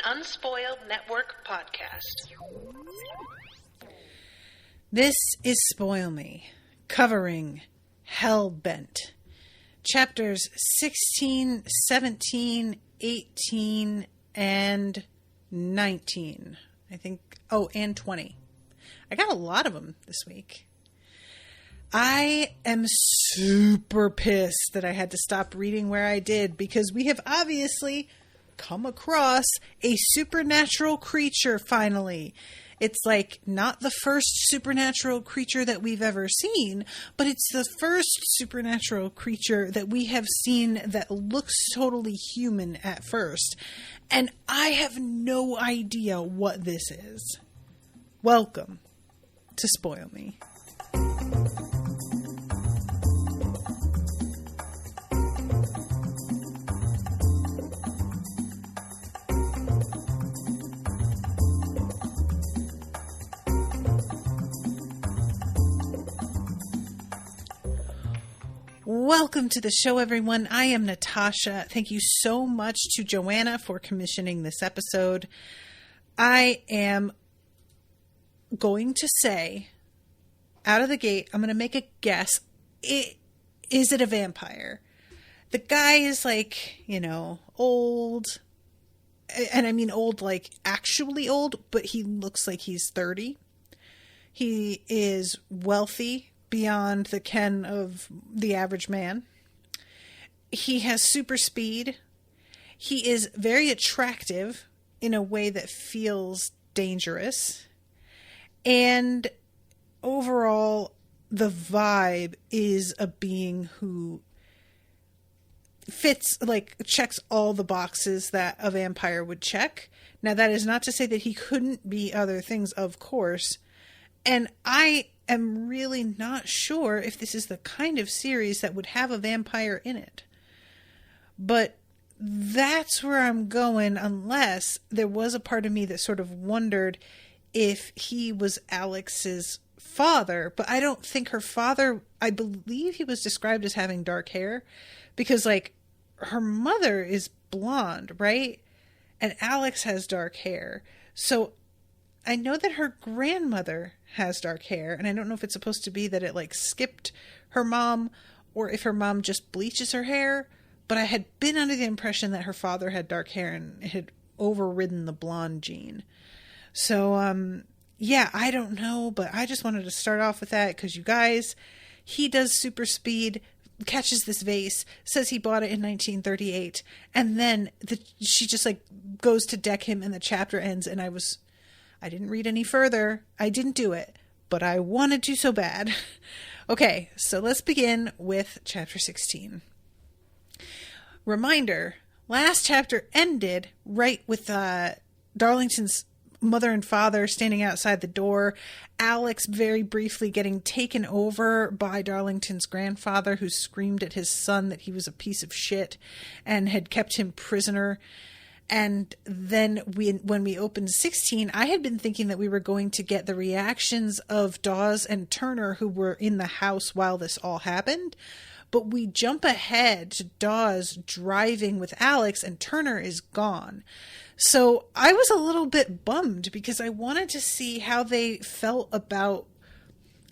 Unspoiled Network podcast. This is Spoil Me, covering Hellbent, chapters 16, 17, 18, and 19. And 20. I got a lot of them this week. I am super pissed that I had to stop reading where I did, because we have obviously come across a supernatural creature finally. It's like not the first supernatural creature that we've ever seen, but it's the first supernatural creature that we have seen that looks totally human at first. And I have no idea what this is. Welcome to Spoil Me. Welcome to the show, everyone. I am Natasha. Thank you so much to Joanna for commissioning this episode. I am going to say, out of the gate, I'm going to make a guess. Is it a vampire? The guy is old. And I mean old, like actually old, but he looks like he's 30. He is wealthy beyond the ken of the average man. He has super speed. He is very attractive in a way that feels dangerous. And overall, the vibe is a being who checks all the boxes that a vampire would check. Now, that is not to say that he couldn't be other things, of course. And I am really not sure if this is the kind of series that would have a vampire in it. But that's where I'm going, unless there was a part of me that sort of wondered if he was Alex's father. But I don't think her father, I believe he was described as having dark hair, because her mother is blonde, right? And Alex has dark hair. So I know that her grandmother has dark hair, and I don't know if it's supposed to be that it skipped her mom or if her mom just bleaches her hair, but I had been under the impression that her father had dark hair and it had overridden the blonde gene. So, I don't know, but I just wanted to start off with that because you guys, he does super speed, catches this vase, says he bought it in 1938, and then she just goes to deck him and the chapter ends, and I didn't read any further. I didn't do it, but I wanted to so bad. Okay, so let's begin with chapter 16. Reminder, last chapter ended right with Darlington's mother and father standing outside the door, Alex very briefly getting taken over by Darlington's grandfather, who screamed at his son that he was a piece of shit and had kept him prisoner. And then when we opened 16, I had been thinking that we were going to get the reactions of Dawes and Turner, who were in the house while this all happened. But we jump ahead to Dawes driving with Alex, and Turner is gone. So I was a little bit bummed because I wanted to see how they felt about,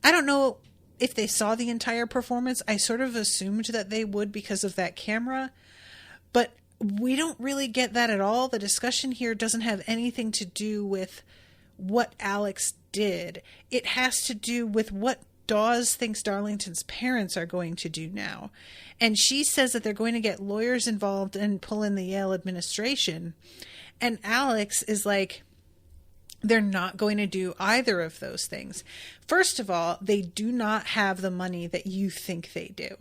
I don't know if they saw the entire performance. I sort of assumed that they would because of that camera, but we don't really get that at all. The discussion here doesn't have anything to do with what Alex did. It has to do with what Dawes thinks Darlington's parents are going to do now. And she says that they're going to get lawyers involved and pull in the Yale administration. And Alex is like, they're not going to do either of those things. First of all, they do not have the money that you think they do.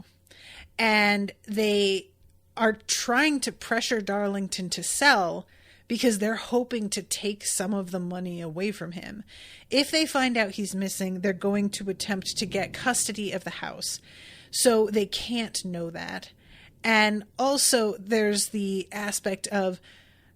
And they are trying to pressure Darlington to sell because they're hoping to take some of the money away from him. If they find out he's missing, they're going to attempt to get custody of the house. So they can't know that. And also there's the aspect of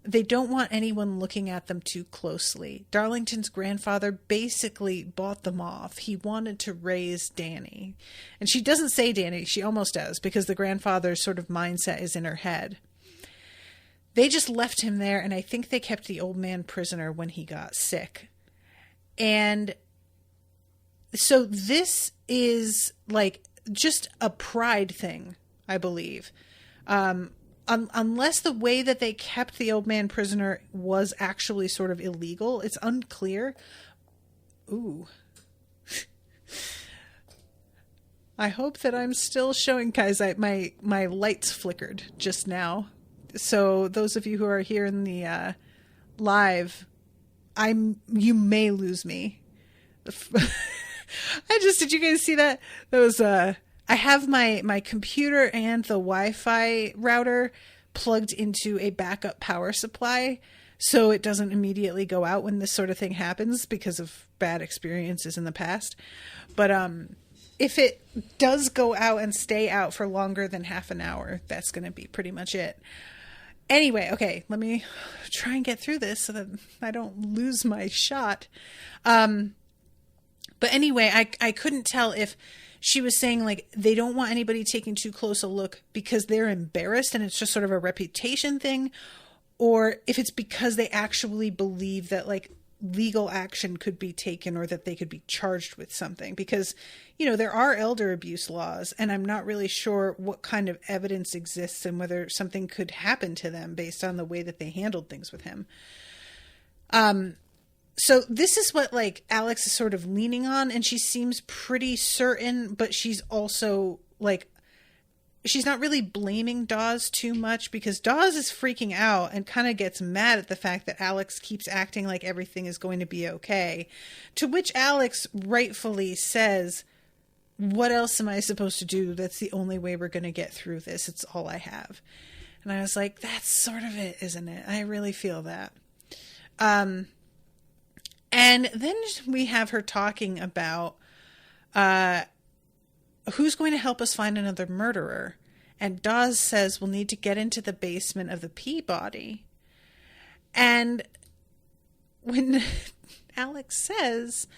they don't want anyone looking at them too closely. Darlington's grandfather basically bought them off. He wanted to raise Danny. And she doesn't say Danny, she almost does, because the grandfather's sort of mindset is in her head. they just left him there, and I think they kept the old man prisoner when he got sick. And so this is like just a pride thing, I believe. Unless the way that they kept the old man prisoner was actually sort of illegal, it's unclear. Ooh. I hope that I'm still showing, guys. My lights flickered just now. So those of you who are here in the live, you may lose me. Did you guys see that? Those I have my computer and the Wi-Fi router plugged into a backup power supply, so it doesn't immediately go out when this sort of thing happens because of bad experiences in the past. But if it does go out and stay out for longer than half an hour, that's going to be pretty much it. Anyway, okay, let me try and get through this so that I don't lose my shot. But anyway, I couldn't tell if she was saying, like, they don't want anybody taking too close a look because they're embarrassed and it's just sort of a reputation thing, or if it's because they actually believe that, like, legal action could be taken or that they could be charged with something. Because, you know, there are elder abuse laws, and I'm not really sure what kind of evidence exists and whether something could happen to them based on the way that they handled things with him. So this is what, like, Alex is sort of leaning on, and she seems pretty certain, but she's also, like, she's not really blaming Dawes too much, because Dawes is freaking out and kind of gets mad at the fact that Alex keeps acting like everything is going to be okay. To which Alex rightfully says, what else am I supposed to do? That's the only way we're going to get through this. It's all I have. And I was like, that's sort of it, isn't it? I really feel that. And then we have her talking about who's going to help us find another murderer. And Dawes says we'll need to get into the basement of the Peabody. And when Alex says,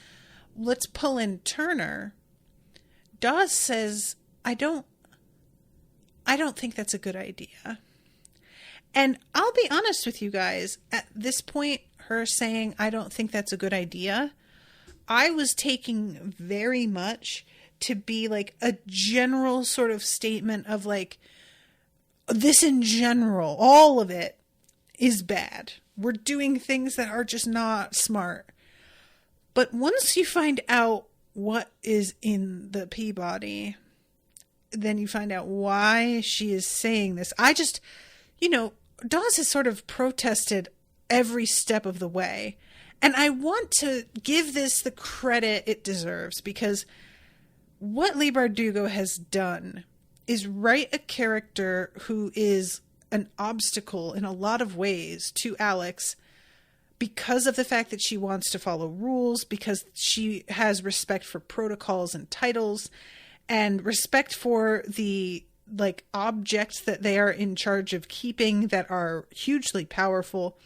let's pull in Turner, Dawes says, I don't think that's a good idea. And I'll be honest with you guys, at this point, her saying, I don't think that's a good idea, I was taking very much to be like a general sort of statement of like, this in general, all of it is bad. We're doing things that are just not smart. But once you find out what is in the Peabody, then you find out why she is saying this. I just, you know, Dawes has sort of protested every step of the way. And I want to give this the credit it deserves, because what Leigh Bardugo has done is write a character who is an obstacle in a lot of ways to Alex because of the fact that she wants to follow rules, because she has respect for protocols and titles and respect for the like objects that they are in charge of keeping that are hugely powerful.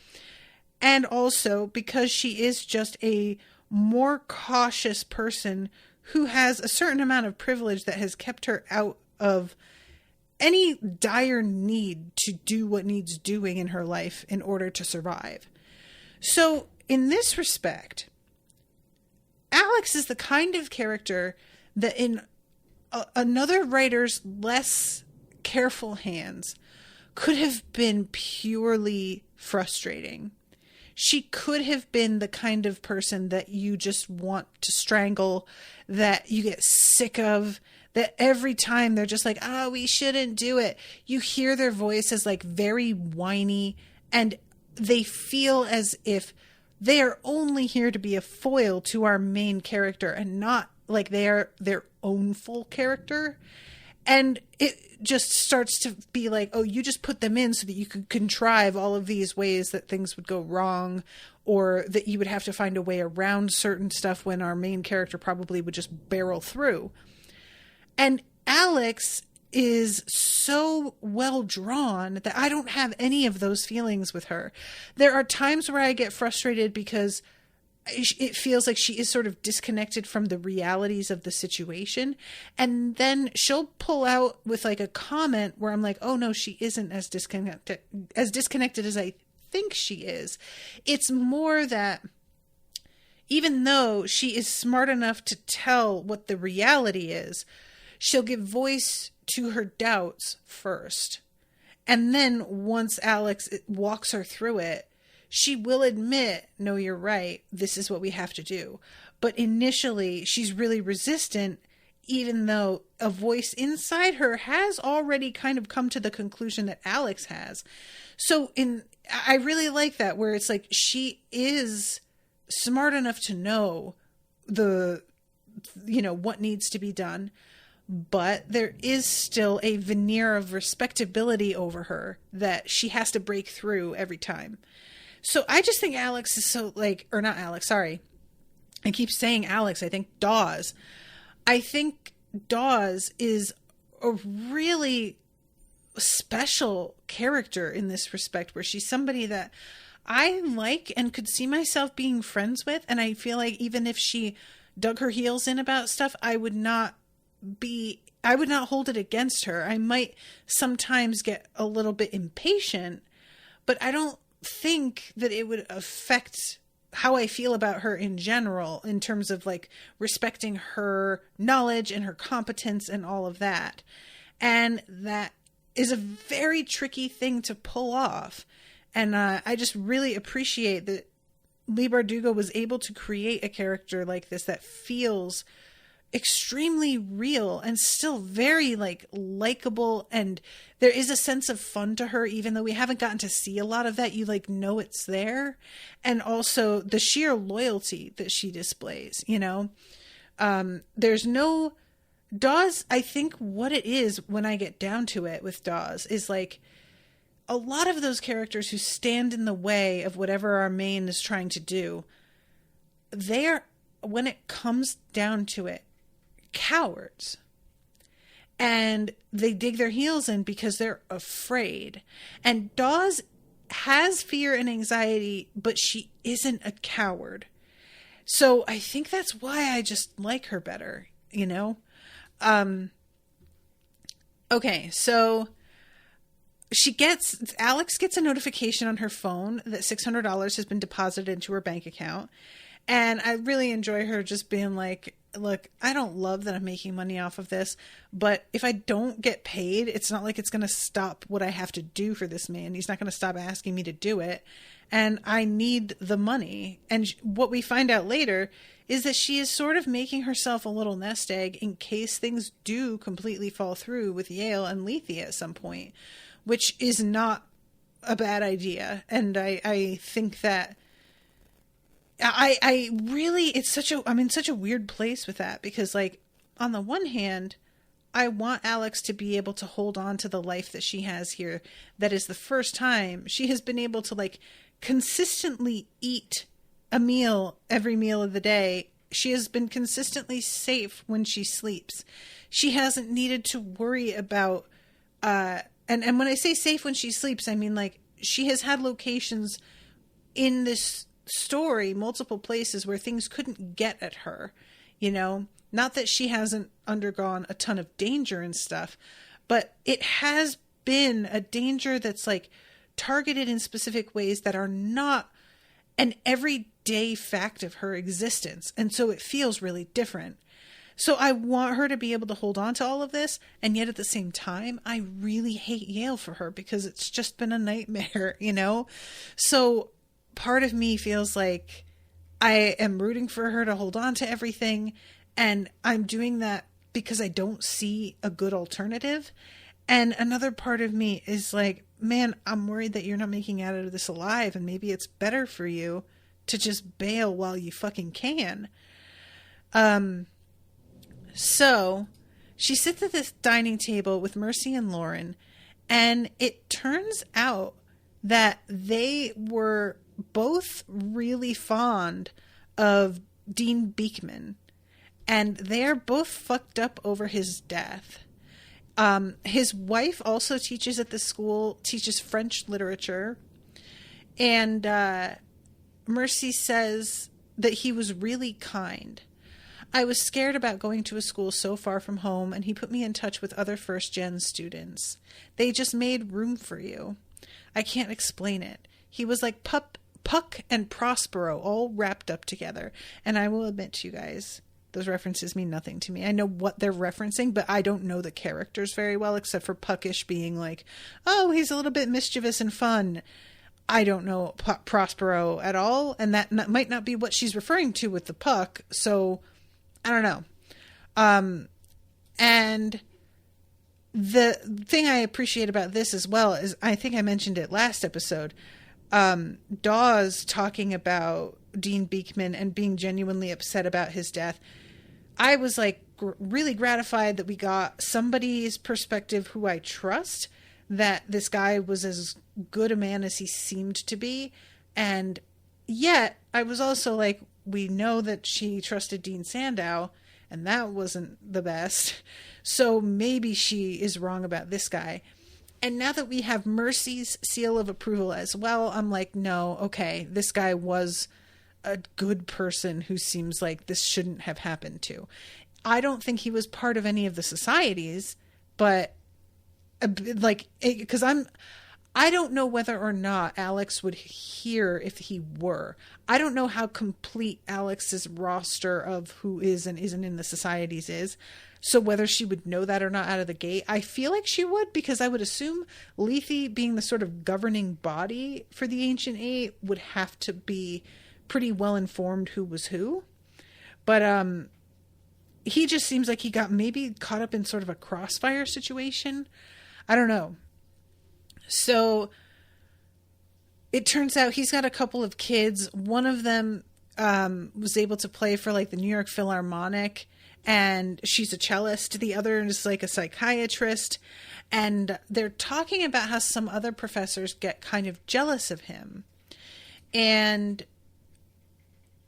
And also because she is just a more cautious person who has a certain amount of privilege that has kept her out of any dire need to do what needs doing in her life in order to survive. So in this respect, Alex is the kind of character that in another writer's less careful hands could have been purely frustrating. She could have been the kind of person that you just want to strangle, that you get sick of, that every time they're just like, oh, we shouldn't do it. You hear their voice as like very whiny, and they feel as if they are only here to be a foil to our main character and not like they are their own full character. And it just starts to be like, oh, you just put them in so that you could contrive all of these ways that things would go wrong, or that you would have to find a way around certain stuff when our main character probably would just barrel through. And Alex is so well drawn that I don't have any of those feelings with her. There are times where I get frustrated because it feels like she is sort of disconnected from the realities of the situation. And then she'll pull out with like a comment where I'm like, oh no, she isn't as disconnected as I think she is. It's more that even though she is smart enough to tell what the reality is, she'll give voice to her doubts first. And then once Alex walks her through it, she will admit, no, you're right, this is what we have to do. But initially, she's really resistant, even though a voice inside her has already kind of come to the conclusion that Alex has. So I really like that, where it's like she is smart enough to know what needs to be done, but there is still a veneer of respectability over her that she has to break through every time. So I just think Alex is so or not Alex, sorry. I keep saying Alex, I think Dawes. I think Dawes is a really special character in this respect, where she's somebody that I like and could see myself being friends with. And I feel like even if she dug her heels in about stuff, I would not hold it against her. I might sometimes get a little bit impatient, but I don't think that it would affect how I feel about her in general, in terms of like respecting her knowledge and her competence and all of that. And that is a very tricky thing to pull off. And I just really appreciate that Leigh Bardugo was able to create a character like this that feels extremely real and still very likable, and there is a sense of fun to her, even though we haven't gotten to see a lot of that. You know it's there, and also the sheer loyalty that she displays. There's no Dawes. I think what it is, when I get down to it with Dawes, is like a lot of those characters who stand in the way of whatever our main is trying to do. They are, when it comes down to it, cowards, and they dig their heels in because they're afraid. And Dawes has fear and anxiety, but she isn't a coward. So I think that's why I just like her better, Okay, so Alex gets a notification on her phone that $600 has been deposited into her bank account. And I really enjoy her just being like, look, I don't love that I'm making money off of this, but if I don't get paid, it's not like it's going to stop what I have to do for this man. He's not going to stop asking me to do it. And I need the money. And what we find out later is that she is sort of making herself a little nest egg in case things do completely fall through with Yale and Lethea at some point, which is not a bad idea. And I think that I really, I'm in such a weird place with that, because on the one hand, I want Alex to be able to hold on to the life that she has here. That is the first time she has been able to consistently eat a meal every meal of the day. She has been consistently safe when she sleeps. She hasn't needed to worry about, and when I say safe when she sleeps, I mean she has had locations in this story, multiple places where things couldn't get at her, not that she hasn't undergone a ton of danger and stuff, but it has been a danger that's targeted in specific ways that are not an everyday fact of her existence. And so it feels really different. So I want her to be able to hold on to all of this. And yet at the same time, I really hate Yale for her, because it's just been a nightmare, So part of me feels like I am rooting for her to hold on to everything, and I'm doing that because I don't see a good alternative. And another part of me is man, I'm worried that you're not making it out of this alive, and maybe it's better for you to just bail while you fucking can. So she sits at this dining table with Mercy and Lauren, and it turns out that they were both really fond of Dean Beekman, and they're both fucked up over his death. His wife also teaches at the school, teaches French literature, and Mercy says that he was really kind. I was scared about going to a school so far from home, and he put me in touch with other first-gen students. They just made room for you. I can't explain it. He was like Puck and Prospero all wrapped up together. And I will admit to you guys, those references mean nothing to me. I know what they're referencing, but I don't know the characters very well, except for Puckish being like, oh, he's a little bit mischievous and fun. I don't know Prospero at all, and that might not be what she's referring to with the Puck, so I don't know. And the thing I appreciate about this as well is, I think I mentioned it last episode, Dawes talking about Dean Beekman and being genuinely upset about his death. I was like really gratified that we got somebody's perspective who I trust, that this guy was as good a man as he seemed to be. And yet I was also like, we know that she trusted Dean Sandow, and that wasn't the best. So maybe she is wrong about this guy. And now that we have Mercy's seal of approval as well, I'm like, no, okay, this guy was a good person who seems like this shouldn't have happened to. I don't think he was part of any of the societies, but like, because I don't know whether or not Alex would hear if he were. I don't know how complete Alex's roster of who is and isn't in the societies is. So whether she would know that or not out of the gate, I feel like she would, because I would assume Lethe, being the sort of governing body for the Ancient Eight, would have to be pretty well informed who was who. But he just seems like he got maybe caught up in sort of a crossfire situation. I don't know. So it turns out he's got a couple of kids. One of them was able to play for like the New York Philharmonic, and she's a cellist. The other is like a psychiatrist. And they're talking about how some other professors get kind of jealous of him. And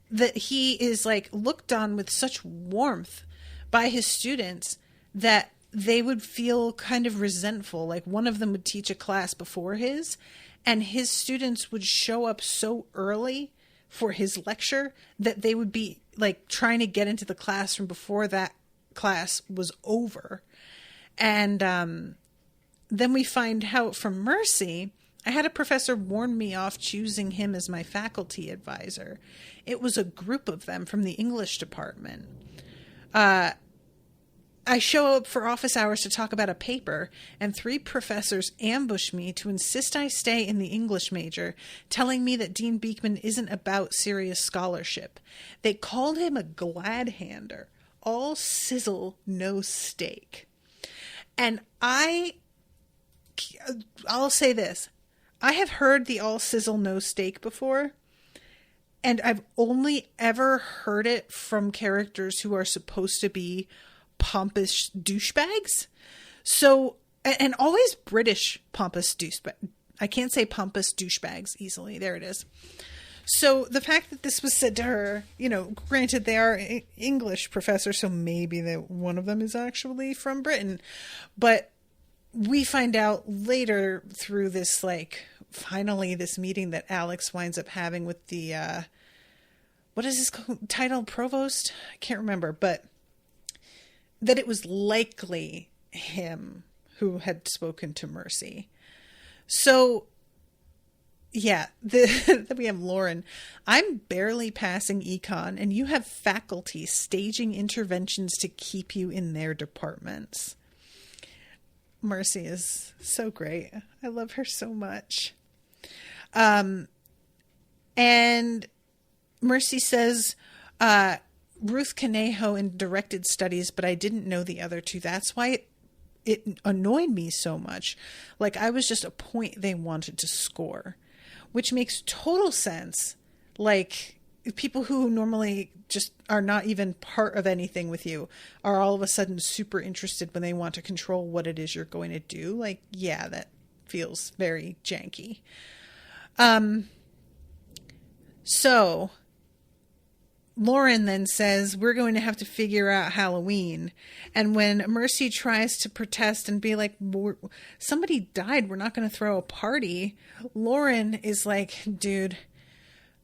that he is like looked on with such warmth by his students that they would feel kind of resentful. Like one of them would teach a class before his, and his students would show up so early for his lecture that they would be like trying to get into the classroom before that class was over. And then we find out from Mercy, I had a professor warn me off choosing him as my faculty advisor. It was a group of them from the English department. I show up for office hours to talk about a paper, and 3 professors ambush me to insist I stay in the English major, telling me that Dean Beekman isn't about serious scholarship. They called him a glad-hander, all sizzle, no steak. And I'll say this. I have heard the all sizzle, no steak before, and I've only ever heard it from characters who are supposed to be pompous douchebags. So, and always British pompous douchebags. I can't say pompous douchebags easily. There it is. So the fact that this was said to her, you know, granted they are English professors, so maybe that one of them is actually from Britain, but we find out later through this, like, finally this meeting that Alex winds up having with the, what is his title? Provost? I can't remember, but that it was likely him who had spoken to Mercy. So, yeah, then we have Lauren. I'm barely passing econ, and you have faculty staging interventions to keep you in their departments. Mercy is so great. I love her so much. And Mercy says, Ruth Conejo in directed studies, but I didn't know the other 2. That's why it annoyed me so much. Like I was just a point they wanted to score, which makes total sense. Like people who normally just are not even part of anything with you are all of a sudden super interested when they want to control what it is you're going to do. Like, yeah, that feels very janky. So Lauren then says, we're going to have to figure out Halloween. And when Mercy tries to protest and be like, somebody died, we're not going to throw a party, Lauren is like, dude,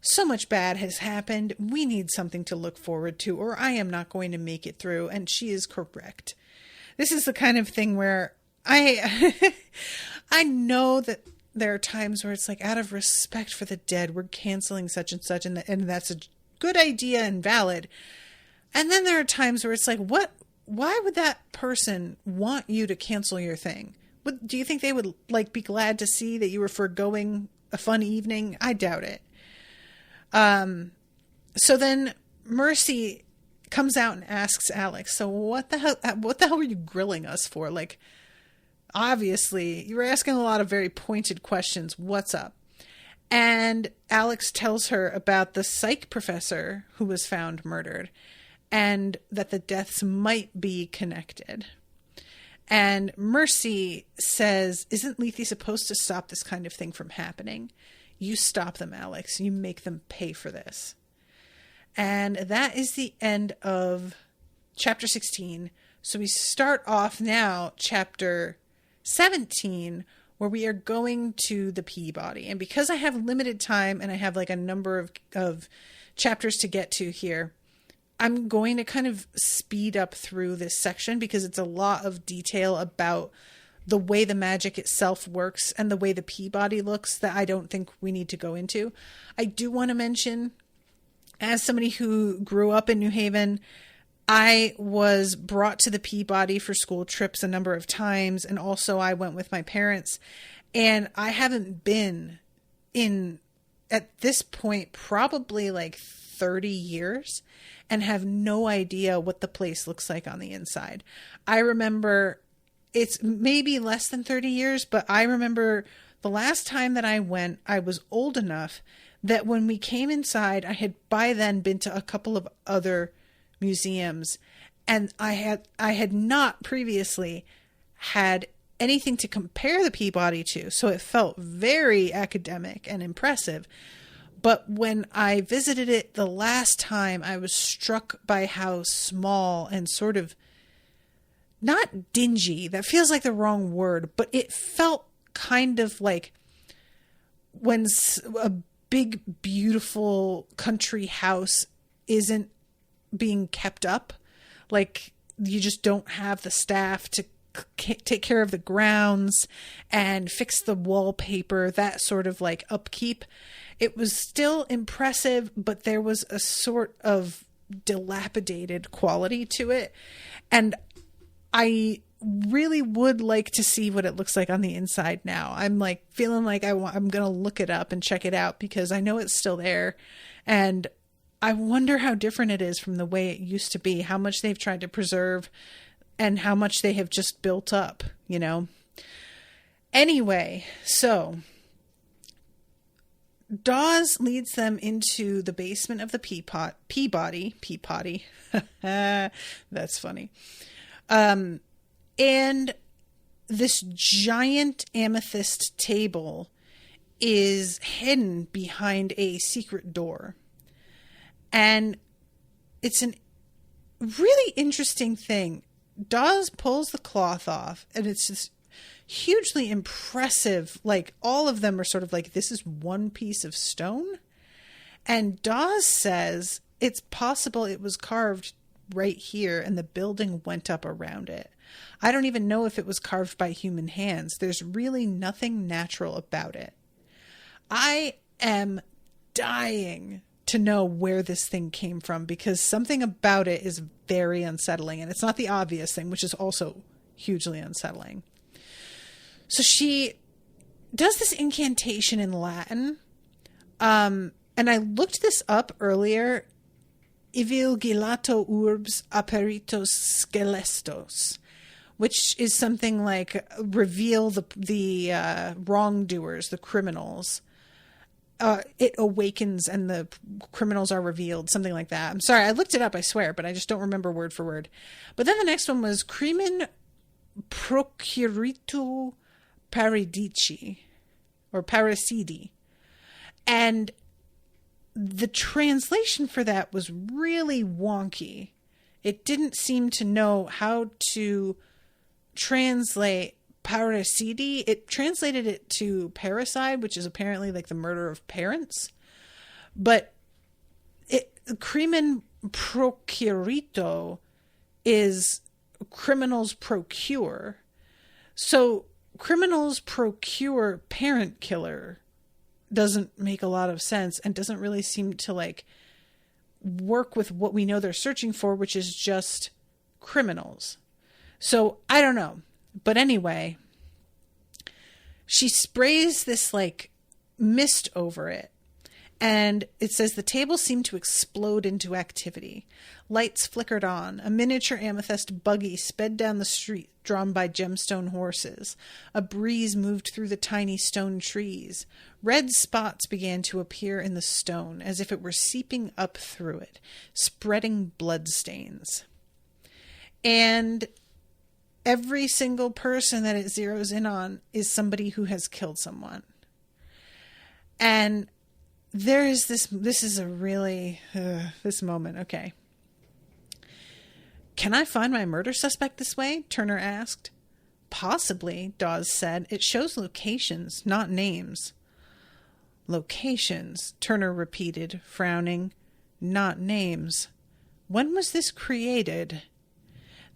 so much bad has happened. We need something to look forward to, or I am not going to make it through. And she is correct. This is the kind of thing where I know that there are times where it's like, out of respect for the dead, we're canceling such and such, and that's a good idea and valid. And then there are times where it's like, why would that person want you to cancel your thing? Do you think they would like be glad to see that you were foregoing a fun evening? I doubt it. So then Mercy comes out and asks Alex, so what the hell were you grilling us for? Like, obviously you were asking a lot of very pointed questions. What's up? And Alex tells her about the psych professor who was found murdered and that the deaths might be connected. And Mercy says, isn't Lethe supposed to stop this kind of thing from happening? You stop them, Alex. You make them pay for this. And that is the end of chapter 16. So we start off now, chapter 17, where we are going to the Peabody. And because I have limited time and I have like a number of chapters to get to here, I'm going to kind of speed up through this section because it's a lot of detail about the way the magic itself works and the way the Peabody looks that I don't think we need to go into. I do want to mention, as somebody who grew up in New Haven, I was brought to the Peabody for school trips a number of times. And also I went with my parents, and I haven't been in, at this point, probably like 30 years and have no idea what the place looks like on the inside. I remember, it's maybe less than 30 years, but I remember the last time that I went, I was old enough that when we came inside, I had by then been to a couple of other museums, and I had not previously had anything to compare the Peabody to. So it felt very academic and impressive. But when I visited it the last time, I was struck by how small and sort of, not dingy, that feels like the wrong word, but it felt kind of like when a big, beautiful country house isn't being kept up. Like, you just don't have the staff to take care of the grounds and fix the wallpaper, that sort of like upkeep. It was still impressive, but there was a sort of dilapidated quality to it. And I really would like to see what it looks like on the inside now. I'm like feeling like I'm going to look it up and check it out because I know it's still there. And I wonder how different it is from the way it used to be, how much they've tried to preserve and how much they have just built up, you know? Anyway, so Dawes leads them into the basement of the Peabody. That's funny. And this giant amethyst table is hidden behind a secret door. And it's a really interesting thing. Dawes pulls the cloth off, and it's this hugely impressive, like all of them are sort of like, this is one piece of stone. And Dawes says it's possible it was carved right here and the building went up around it. I don't even know if it was carved by human hands. There's really nothing natural about it. I am dying to know where this thing came from because something about it is very unsettling, and it's not the obvious thing, which is also hugely unsettling. So she does this incantation in Latin. And I looked this up earlier. Ivilgilato urbs aperitos scelestos, which is something like reveal the wrongdoers, the criminals. It awakens and the criminals are revealed, something like that. I'm sorry, I looked it up, I swear, but I just don't remember word for word. But then the next one was crimen procuritu paradici, or paracidi. And the translation for that was really wonky. It didn't seem to know how to translate paracidi. It translated it to parricide, which is apparently like the murder of parents. But crimen procurito is criminals procure. So criminals procure parent killer doesn't make a lot of sense and doesn't really seem to like work with what we know they're searching for, which is just criminals. So I don't know. But anyway, she sprays this like mist over it. And it says the table seemed to explode into activity. Lights flickered on. A miniature amethyst buggy sped down the street, drawn by gemstone horses. A breeze moved through the tiny stone trees. Red spots began to appear in the stone, as if it were seeping up through it, spreading bloodstains. And every single person that it zeroes in on is somebody who has killed someone. And there is this is a really, this moment. Okay. Can I find my murder suspect this way? Turner asked. Possibly, Dawes said. It shows locations, not names. Locations, Turner repeated, frowning. Not names. When was this created?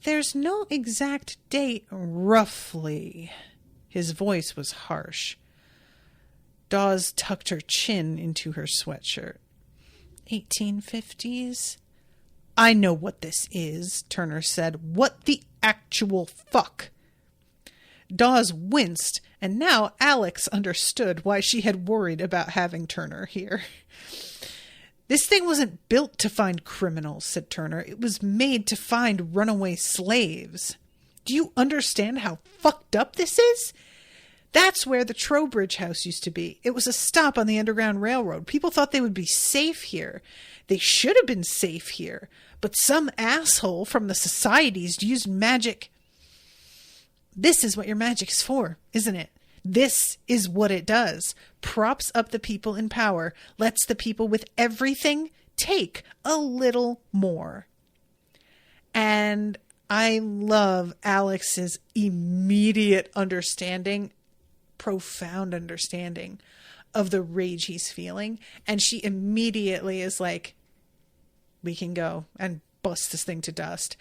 There's no exact date, roughly. His voice was harsh. Dawes tucked her chin into her sweatshirt. 1850s? I know what this is, Turner said. What the actual fuck? Dawes winced, and now Alex understood why she had worried about having Turner here. This thing wasn't built to find criminals, said Turner. It was made to find runaway slaves. Do you understand how fucked up this is? That's where the Trowbridge house used to be. It was a stop on the Underground Railroad. People thought they would be safe here. They should have been safe here. But some asshole from the societies used magic. This is what your magic's for, isn't it? This is what it does. Props up the people in power. Lets the people with everything take a little more. And I love Alex's immediate understanding, profound understanding of the rage he's feeling. And she immediately is like, we can go and bust this thing to dust.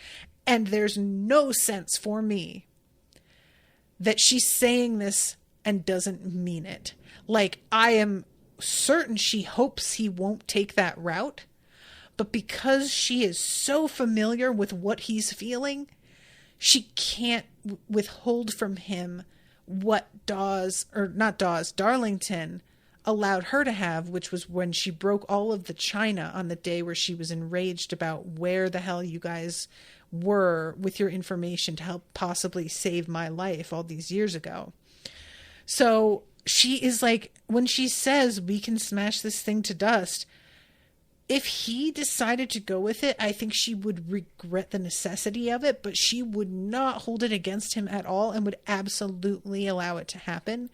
And there's no sense for me that she's saying this and doesn't mean it. Like, I am certain she hopes he won't take that route, but because she is so familiar with what he's feeling, she can't withhold from him what Darlington allowed her to have, which was when she broke all of the china on the day where she was enraged about where the hell you guys were with your information to help possibly save my life all these years ago. So she is like, when she says we can smash this thing to dust, if he decided to go with it, I think she would regret the necessity of it, but she would not hold it against him at all and would absolutely allow it to happen.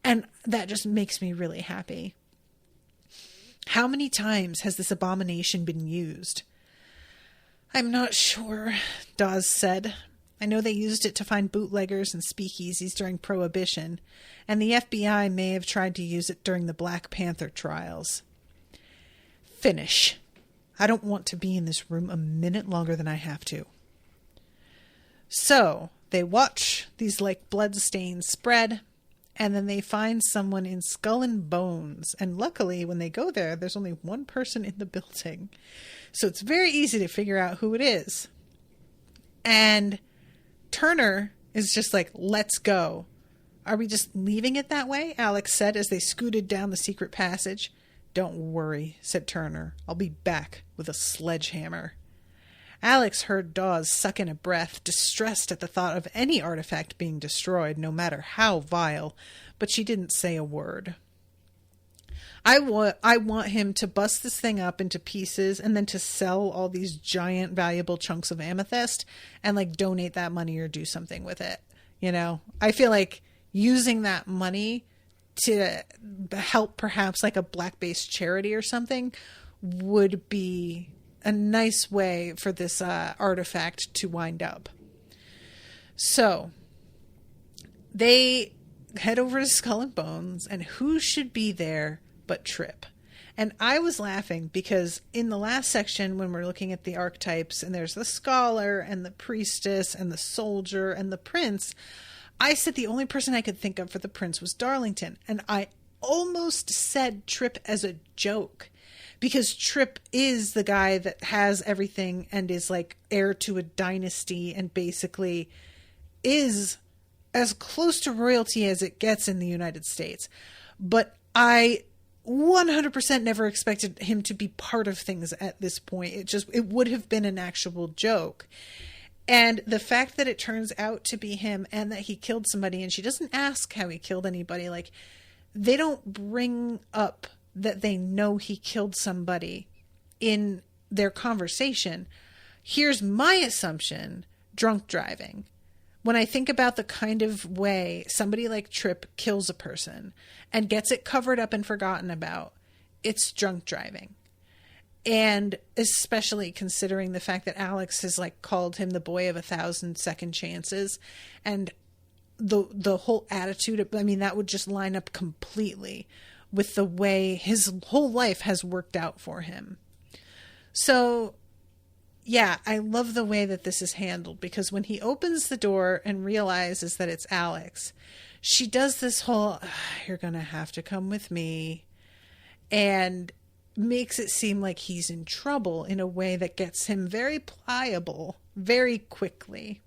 And that just makes me really happy. How many times has this abomination been used? I'm not sure, Dawes said. I know they used it to find bootleggers and speakeasies during Prohibition, and the FBI may have tried to use it during the Black Panther trials. Finish. I don't want to be in this room a minute longer than I have to. So, they watch these like blood stains spread, and then they find someone in Skull and Bones. And luckily, when they go there, there's only one person in the building. So it's very easy to figure out who it is. And Turner is just like, let's go. Are we just leaving it that way? Alex said as they scooted down the secret passage. Don't worry, said Turner. I'll be back with a sledgehammer. Alex heard Dawes suck in a breath, distressed at the thought of any artifact being destroyed, no matter how vile, but she didn't say a word. I want him to bust this thing up into pieces and then to sell all these giant valuable chunks of amethyst and like donate that money or do something with it. You know, I feel like using that money to help perhaps like a black-based charity or something would be a nice way for this artifact to wind up. So they head over to Skull and Bones, and who should be there but Tripp? And I was laughing because in the last section, when we're looking at the archetypes, and there's the scholar and the priestess and the soldier and the prince, I said the only person I could think of for the prince was Darlington. And I almost said Tripp as a joke, because Tripp is the guy that has everything and is like heir to a dynasty and basically is as close to royalty as it gets in the United States. But I 100% never expected him to be part of things at this point. It would have been an actual joke. And the fact that it turns out to be him and that he killed somebody, and she doesn't ask how he killed anybody, like, they don't bring up that they know he killed somebody in their conversation. Here's my assumption: drunk driving. When I think about the kind of way somebody like Tripp kills a person and gets it covered up and forgotten about, it's drunk driving. And especially considering the fact that Alex has like called him the boy of 1,000 second chances, and the whole attitude, I mean, that would just line up completely with the way his whole life has worked out for him. So yeah, I love the way that this is handled, because when he opens the door and realizes that it's Alex, she does this whole, you're going to have to come with me, and makes it seem like he's in trouble in a way that gets him very pliable very quickly.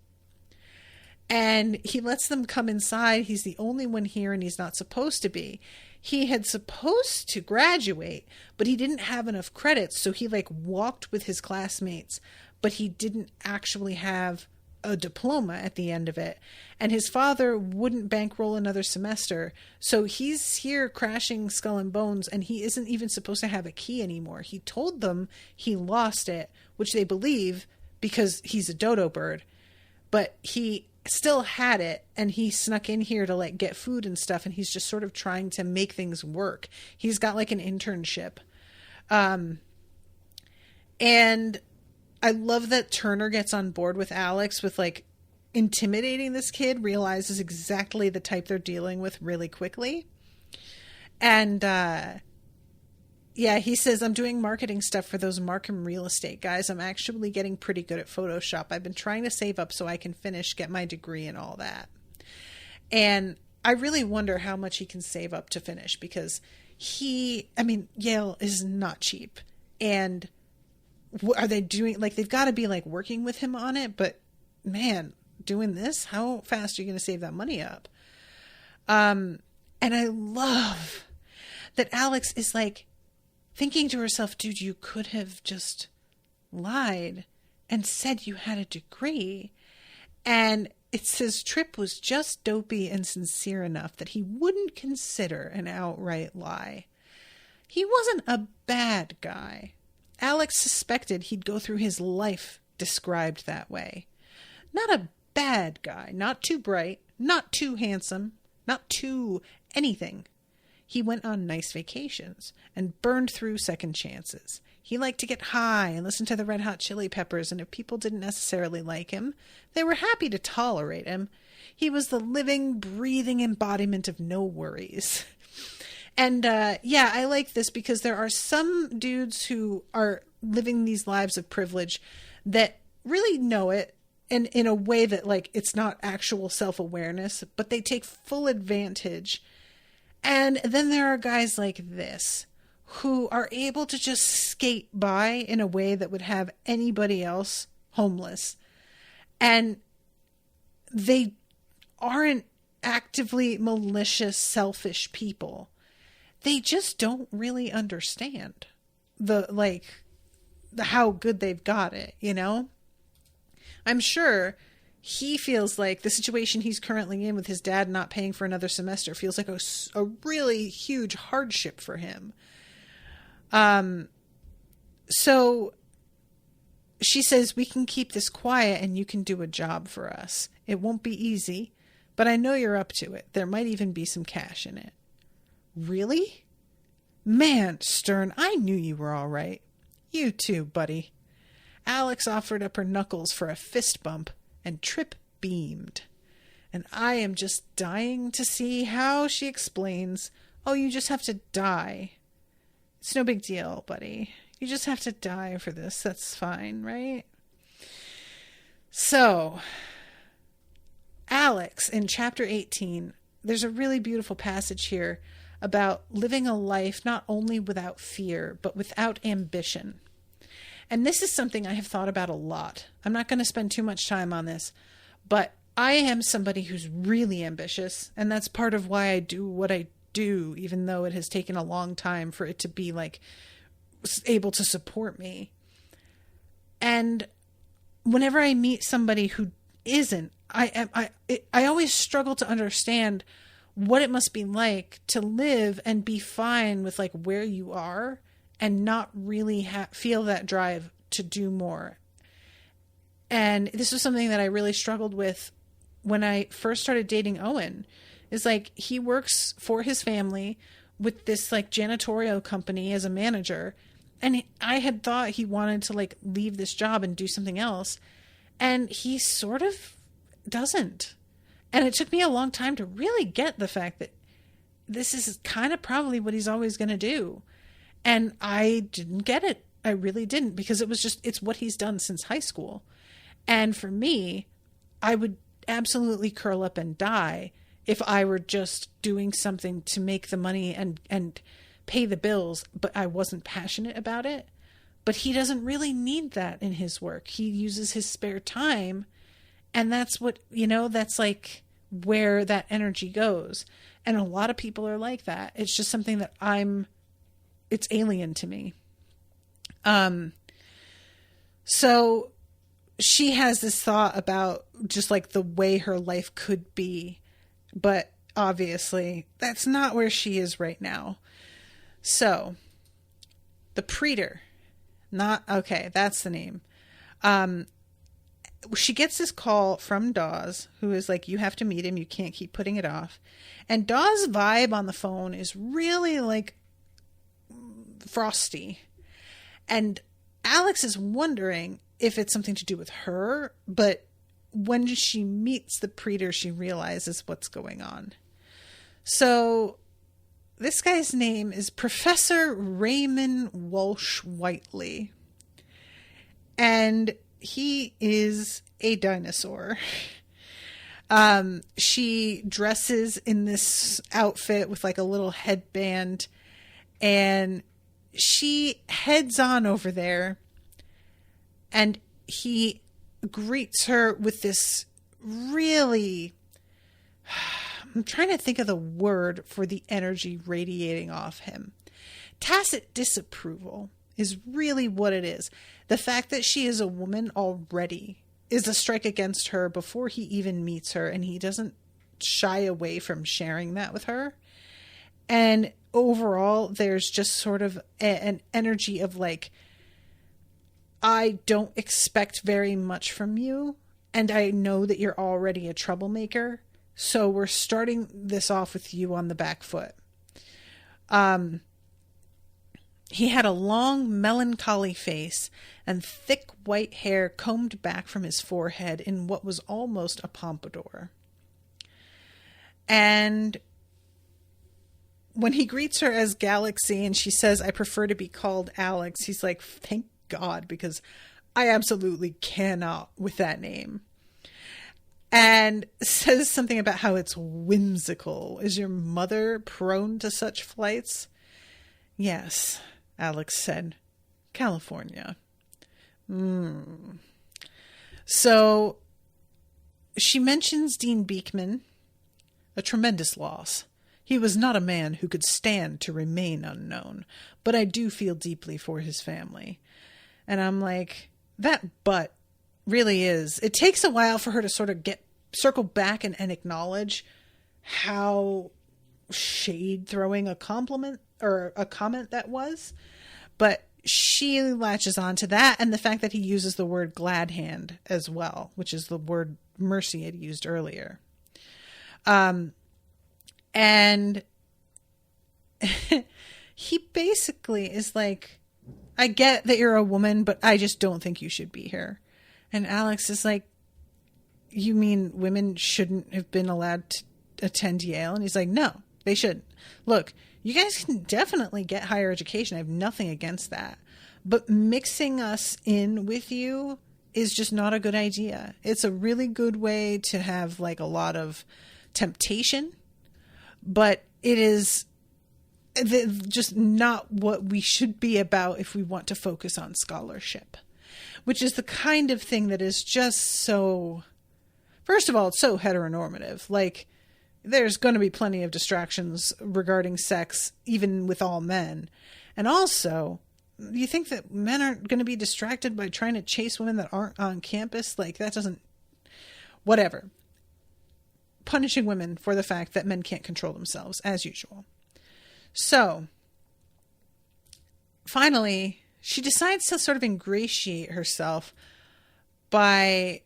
And he lets them come inside. He's the only one here, and he's not supposed to be. He had supposed to graduate, but he didn't have enough credits, so he like walked with his classmates, but he didn't actually have a diploma at the end of it. And his father wouldn't bankroll another semester, so he's here crashing Skull and Bones, and he isn't even supposed to have a key anymore. He told them he lost it, which they believe because he's a dodo bird, but he still had it, and he snuck in here to like get food and stuff, and he's just sort of trying to make things work. He's got like an internship. And I love that Turner gets on board with Alex with like intimidating this kid, realizes exactly the type they're dealing with really quickly. And yeah, he says, I'm doing marketing stuff for those Markham real estate guys. I'm actually getting pretty good at Photoshop. I've been trying to save up so I can get my degree and all that. And I really wonder how much he can save up to finish, because Yale is not cheap. And are they doing, like, they've got to be like working with him on it, but man, doing this, how fast are you going to save that money up? And I love that Alex is like thinking to herself, dude, you could have just lied and said you had a degree. And it says Tripp was just dopey and sincere enough that he wouldn't consider an outright lie. He wasn't a bad guy. Alex suspected he'd go through his life described that way. Not a bad guy, not too bright, not too handsome, not too anything. He went on nice vacations and burned through second chances. He liked to get high and listen to the Red Hot Chili Peppers, and if people didn't necessarily like him, they were happy to tolerate him. He was the living, breathing embodiment of no worries. And yeah, I like this because there are some dudes who are living these lives of privilege that really know it, and in a way that like it's not actual self-awareness, but they take full advantage. And then there are guys like this who are able to just skate by in a way that would have anybody else homeless. And they aren't actively malicious, selfish people. They just don't really understand how good they've got it, you know? I'm sure he feels like the situation he's currently in with his dad not paying for another semester feels like a really huge hardship for him. So she says, we can keep this quiet and you can do a job for us. It won't be easy, but I know you're up to it. There might even be some cash in it. Really? Man, Stern, I knew you were all right. You too, buddy. Alex offered up her knuckles for a fist bump, and Tripp beamed. And I am just dying to see how she explains, oh, you just have to die. It's no big deal, buddy. You just have to die for this. That's fine, right? So, Alex, in chapter 18, there's a really beautiful passage here about living a life not only without fear, but without ambition. And this is something I have thought about a lot. I'm not going to spend too much time on this, but I am somebody who's really ambitious, and that's part of why I do what I do, even though it has taken a long time for it to be like able to support me. And whenever I meet somebody who isn't, I always struggle to understand what it must be like to live and be fine with like where you are and not really feel that drive to do more. And this was something that I really struggled with when I first started dating Owen. Is like, he works for his family with this like janitorial company as a manager. And I had thought he wanted to like leave this job and do something else. And he sort of doesn't. And it took me a long time to really get the fact that this is kind of probably what he's always going to do. And I didn't get it. I really didn't, because it's what he's done since high school. And for me, I would absolutely curl up and die if I were just doing something to make the money and pay the bills, but I wasn't passionate about it. But he doesn't really need that in his work. He uses his spare time, and that's what, that's like where that energy goes. And a lot of people are like that. It's just something that it's alien to me. So she has this thought about just like the way her life could be, but obviously that's not where she is right now. So the Preater, that's the name. She gets this call from Dawes, who is like, you have to meet him. You can't keep putting it off. And Dawes' vibe on the phone is really like frosty. And Alex is wondering if it's something to do with her, but when she meets the Preater, she realizes what's going on. So this guy's name is Professor Raymond Walsh Whiteley. And he is a dinosaur. She dresses in this outfit with like a little headband, and she heads on over there, and he greets her with this really, I'm trying to think of the word for the energy radiating off him. Tacit disapproval is really what it is. The fact that she is a woman already is a strike against her before he even meets her, and he doesn't shy away from sharing that with her. And overall, there's just sort of an energy of like, I don't expect very much from you, and I know that you're already a troublemaker, so we're starting this off with you on the back foot. He had a long, melancholy face and thick white hair combed back from his forehead in what was almost a pompadour. And when he greets her as Galaxy and she says, I prefer to be called Alex, he's like, thank God, because I absolutely cannot with that name. And says something about how it's whimsical. Is your mother prone to such flights? Yes, Alex said. California. So she mentions Dean Beekman, a tremendous loss. He was not a man who could stand to remain unknown, but I do feel deeply for his family. And I'm like, that but really is. It takes a while for her to sort of circle back and acknowledge how shade throwing a compliment or a comment that was. But she latches on to that, and the fact that he uses the word glad hand as well, which is the word Mercy had used earlier. And he basically is like, I get that you're a woman, but I just don't think you should be here. And Alex is like, you mean women shouldn't have been allowed to attend Yale? And he's like, no, they shouldn't. Look, You guys can definitely get higher education. I have nothing against that. But mixing us in with you is just not a good idea. It's a really good way to have like a lot of temptation, but it is just not what we should be about if we want to focus on scholarship, which is the kind of thing that is just so, first of all, it's so heteronormative. Like, there's going to be plenty of distractions regarding sex, even with all men. And also, you think that men aren't going to be distracted by trying to chase women that aren't on campus? Like, that doesn't, whatever. Punishing women for the fact that men can't control themselves, as usual. So, finally, she decides to sort of ingratiate herself by,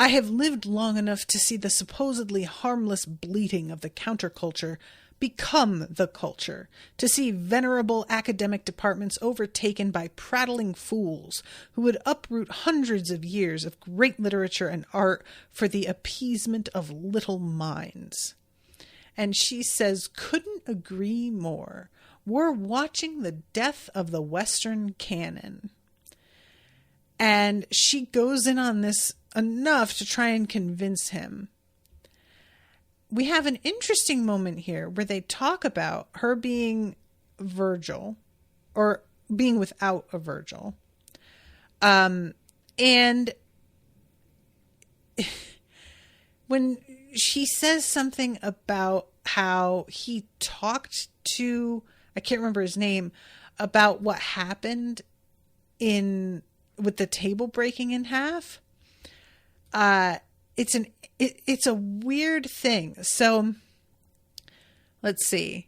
I have lived long enough to see the supposedly harmless bleating of the counterculture become the culture, to see venerable academic departments overtaken by prattling fools who would uproot hundreds of years of great literature and art for the appeasement of little minds. And she says, couldn't agree more. We're watching the death of the Western canon. And she goes in on this enough to try and convince him. We have an interesting moment here where they talk about her being Virgil, or being without a Virgil. And when she says something about how he talked to, I can't remember his name, about what happened with the table breaking in half. It's a weird thing. So let's see.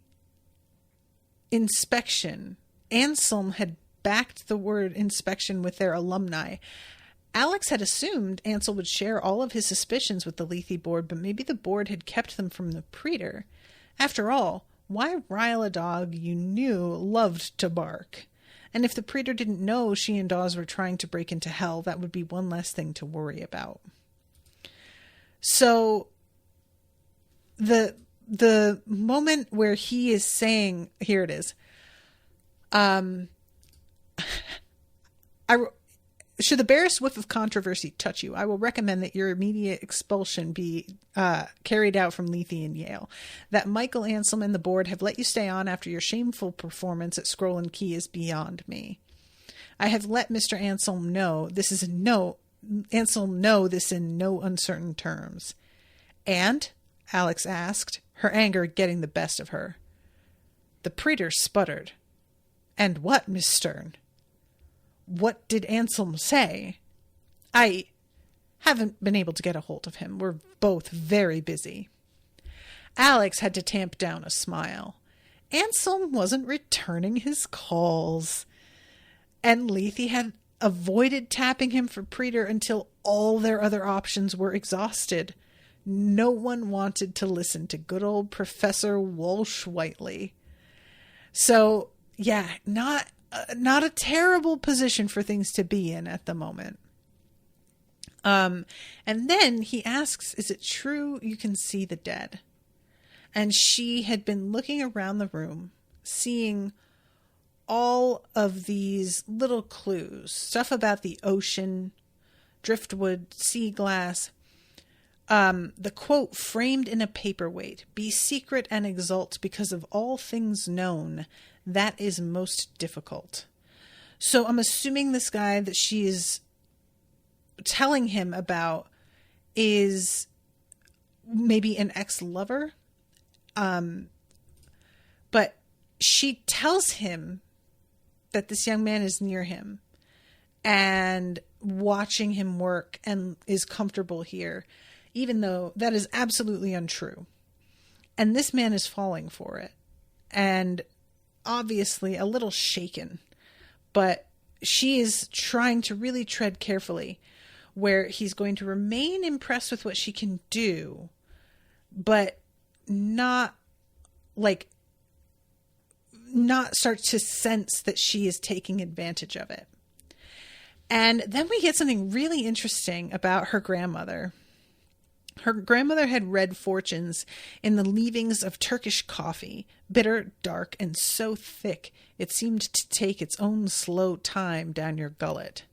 Inspection. Anselm had backed the word inspection with their alumni. Alex had assumed Ansel would share all of his suspicions with the Lethe board, but maybe the board had kept them from the praetor. After all, why rile a dog you knew loved to bark? And if the praetor didn't know she and Dawes were trying to break into hell, that would be one less thing to worry about. So the moment where he is saying, here it is, should the barest whiff of controversy touch you, I will recommend that your immediate expulsion be carried out from Lethe and Yale. That Michael Anselm and the board have let you stay on after your shameful performance at Scroll and Key is beyond me. I have let Mr. Anselm know this in no uncertain terms. And? Alex asked, her anger getting the best of her. The praetor sputtered. And what, Miss Stern? What did Anselm say? I haven't been able to get a hold of him. We're both very busy. Alex had to tamp down a smile. Anselm wasn't returning his calls. And Lethe had avoided tapping him for praetor until all their other options were exhausted. No one wanted to listen to good old Professor Walsh-Whiteley. So, yeah, not a terrible position for things to be in at the moment. And then he asks, is it true you can see the dead? And she had been looking around the room, seeing all of these little clues, stuff about the ocean, driftwood, sea glass. The quote framed in a paperweight, be secret and exult because of all things known. That is most difficult. So I'm assuming this guy that she is telling him about is maybe an ex-lover. But she tells him that this young man is near him and watching him work and is comfortable here, even though that is absolutely untrue. And this man is falling for it. And obviously a little shaken, but she is trying to really tread carefully where he's going to remain impressed with what she can do, but not start to sense that she is taking advantage of it. And then we get something really interesting about her grandmother. Her grandmother had read fortunes in the leavings of Turkish coffee, bitter, dark, and so thick it seemed to take its own slow time down your gullet.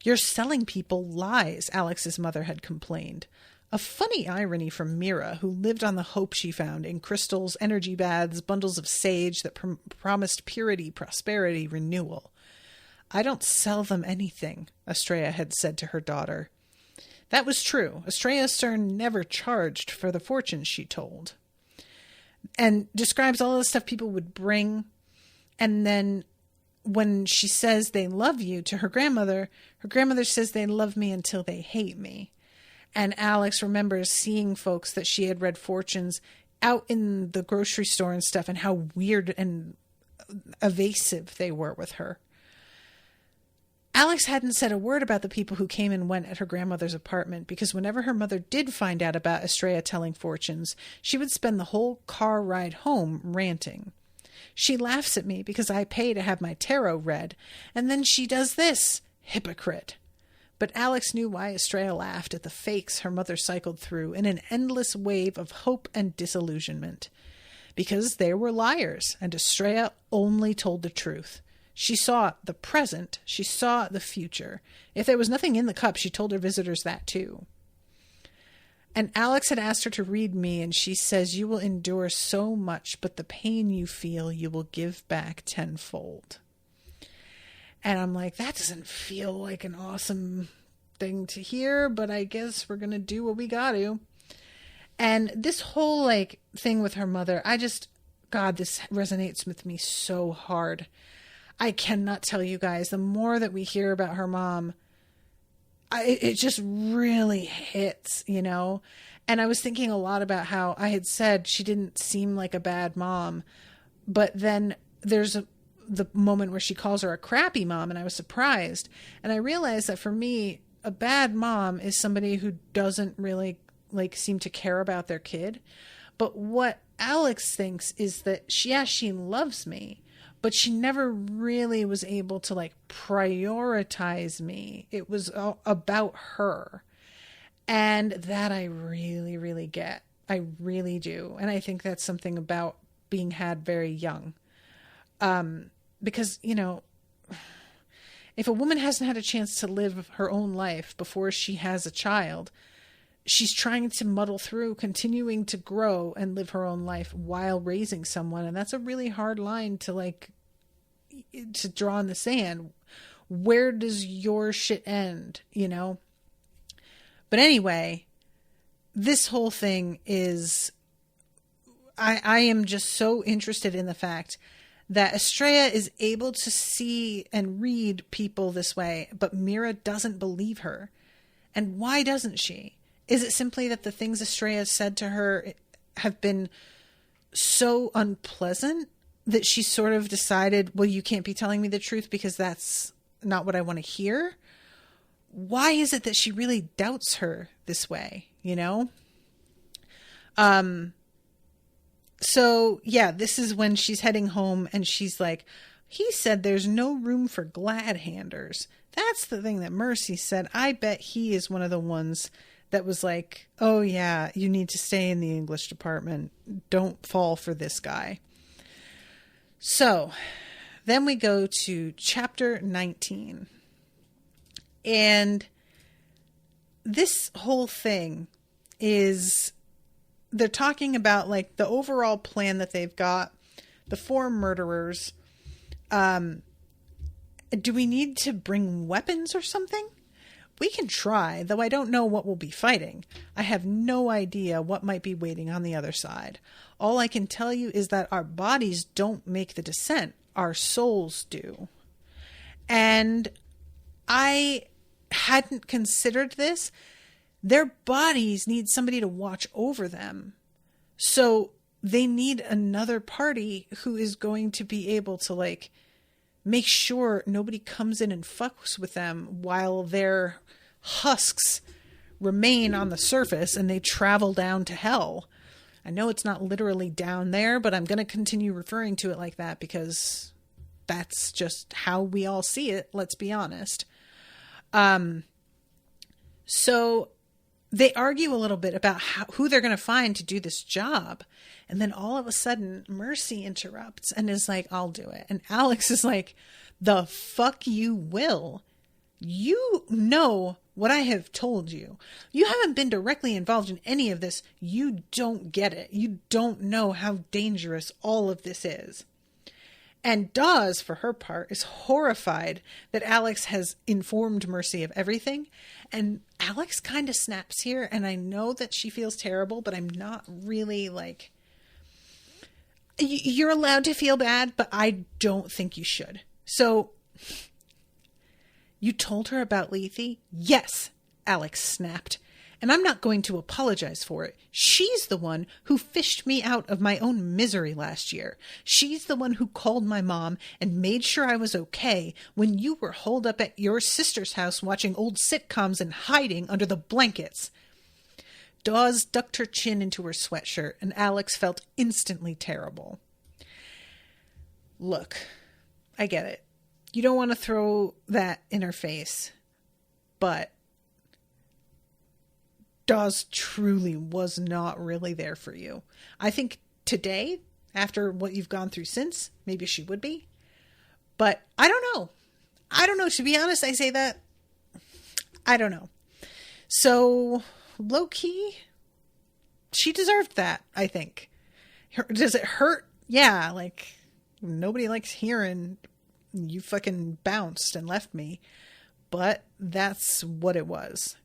"You're selling people lies," Alex's mother had complained. A funny irony from Mira, who lived on the hope she found in crystals, energy baths, bundles of sage that promised purity, prosperity, renewal. "I don't sell them anything," Estrella had said to her daughter. That was true. Estrella Stern never charged for the fortunes she told. And describes all the stuff people would bring. And then when she says they love you to her grandmother says they love me until they hate me. And Alex remembers seeing folks that she had read fortunes out in the grocery store and stuff, and how weird and evasive they were with her. Alex hadn't said a word about the people who came and went at her grandmother's apartment, because whenever her mother did find out about Estrella telling fortunes, she would spend the whole car ride home ranting. "She laughs at me because I pay to have my tarot read, and then she does this. Hypocrite." But Alex knew why Estrella laughed at the fakes her mother cycled through in an endless wave of hope and disillusionment. Because they were liars, and Estrella only told the truth. She saw the present, she saw the future. If there was nothing in the cup, she told her visitors that too. And Alex had asked her to read me, and she says, "You will endure so much, but the pain you feel, you will give back tenfold." And I'm like, that doesn't feel like an awesome thing to hear, but I guess we're going to do what we got to. And this whole thing with her mother, God, this resonates with me so hard. I cannot tell you guys, the more that we hear about her mom, it just really hits, And I was thinking a lot about how I had said she didn't seem like a bad mom, but then there's the moment where she calls her a crappy mom, and I was surprised. And I realized that for me, a bad mom is somebody who doesn't really seem to care about their kid. But what Alex thinks is that she loves me, but she never really was able to prioritize me. It was about her. And that I really, really get. I really do. And I think that's something about being had very young. Because, if a woman hasn't had a chance to live her own life before she has a child, she's trying to muddle through, continuing to grow and live her own life while raising someone. And that's a really hard line to to draw in the sand. Where does your shit end, But anyway, this whole thing is, I am just so interested in the fact that Estrella is able to see and read people this way, but Mira doesn't believe her. And why doesn't she? Is it simply that the things Estrella said to her have been so unpleasant that she sort of decided, well, you can't be telling me the truth because that's not what I want to hear? Why is it that she really doubts her this way, So, yeah, this is when she's heading home, and she's like, "He said there's no room for glad-handers." That's the thing that Mercy said. I bet he is one of the ones that was like, "Oh, yeah, you need to stay in the English department. Don't fall for this guy." So, then we go to chapter 19. And this whole thing is, they're talking about the overall plan that they've got, the 4 murderers. Do we need to bring weapons or something? We can try, though I don't know what we'll be fighting. I have no idea what might be waiting on the other side. All I can tell you is that our bodies don't make the descent. Our souls do. And I hadn't considered this. Their bodies need somebody to watch over them. So they need another party who is going to be able to make sure nobody comes in and fucks with them while their husks remain on the surface and they travel down to hell. I know it's not literally down there, but I'm going to continue referring to it like that because that's just how we all see it. Let's be honest. So they argue a little bit about who they're going to find to do this job. And then all of a sudden, Mercy interrupts and is like, I'll do it. And Alex is like, the fuck you will. You know what I have told you. You haven't been directly involved in any of this. You don't get it. You don't know how dangerous all of this is. And Dawes, for her part, is horrified that Alex has informed Mercy of everything. And Alex kind of snaps here. And I know that she feels terrible, but I'm not really like... You're allowed to feel bad, but I don't think you should. So, you told her about Lethe? Yes, Alex snapped. And I'm not going to apologize for it. She's the one who fished me out of my own misery last year. She's the one who called my mom and made sure I was okay when you were holed up at your sister's house watching old sitcoms and hiding under the blankets. Dawes ducked her chin into her sweatshirt, and Alex felt instantly terrible. Look, I get it. You don't want to throw that in her face, but Dawes truly was not really there for you. I think today, after what you've gone through since, maybe she would be. But I don't know. I don't know. To be honest, I say that. I don't know. So, low-key, she deserved that, I think. Does it hurt? Yeah, like, nobody likes hearing you fucking bounced and left me. But that's what it was.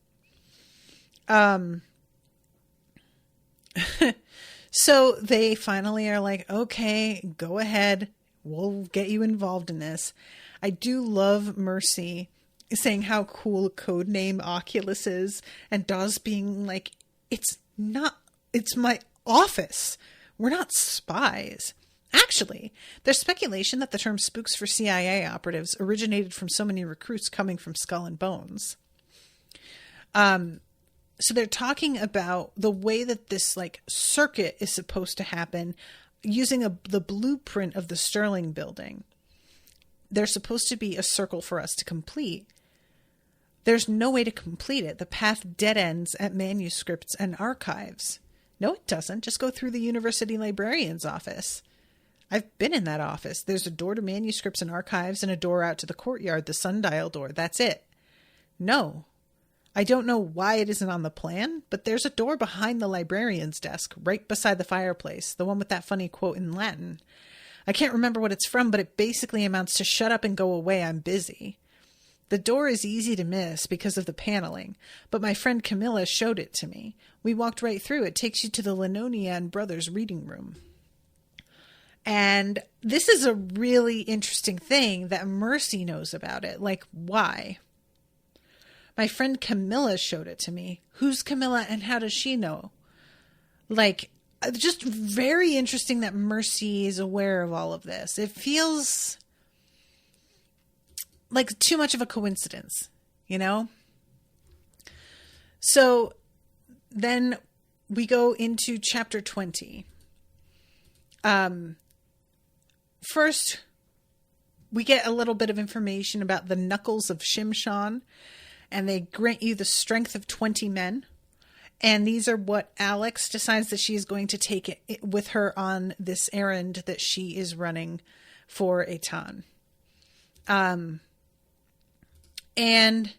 So they finally are like, okay, go ahead. We'll get you involved in this. I do love Mercy saying how cool a code name Oculus is, and Dawes being like, it's my office. We're not spies. Actually, there's speculation that the term spooks for CIA operatives originated from so many recruits coming from Skull and Bones. So they're talking about the way that this like circuit is supposed to happen using the blueprint of the Sterling building. There's supposed to be a circle for us to complete. There's no way to complete it. The path dead ends at manuscripts and archives. No, it doesn't. Just go through the university librarian's office. I've been in that office. There's a door to manuscripts and archives and a door out to the courtyard, the sundial door. That's it. No. I don't know why it isn't on the plan, but there's a door behind the librarian's desk, right beside the fireplace, the one with that funny quote in Latin. I can't remember what it's from, but it basically amounts to "shut up and go away, I'm busy." The door is easy to miss because of the paneling, but my friend Camilla showed it to me. We walked right through. It takes you to the Linonia and Brothers reading room. And this is a really interesting thing that Mercy knows about it. Like, why? My friend Camilla showed it to me. Who's Camilla and how does she know? Like, just very interesting that Mercy is aware of all of this. It feels like too much of a coincidence, you know? So then we go into chapter 20. First, we get a little bit of information about the knuckles of Shimshon, and they grant you the strength of 20 men. And these are what Alex decides that she is going to take it with her on this errand that she is running for Etan. And